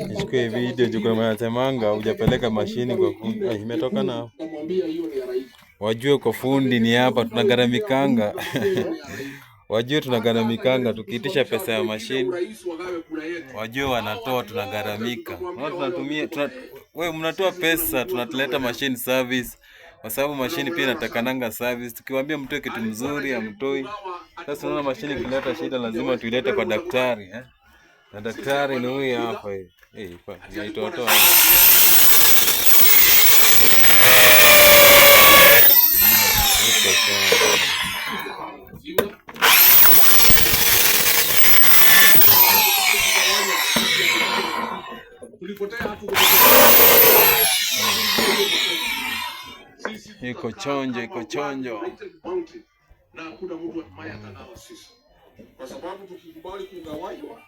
Nichukue video juu kama nasemanga hujapeleka mashini kwa fundi. Imetoka na wajue kwa fundi ni hapa tunagaramikanga. Wajue tunagaramikanga tukiitisha pesa ya mashini. Wajue wanatoa tunagaramika. Tunatumia wewe mnatoa pesa tunatuleta machine service kwa sababu mashini pia inatakananga service. Tukiwaambia mtoe kitu mzuri hamtoi. Sasa unaona mashini kuleta shida lazima tuilete kwa daktari na daktari ni huyu hapa hivi. Inaitoa iko chonjo na hakuna mtu anayetaka sisi kwa sababu tukikubali kugawanywa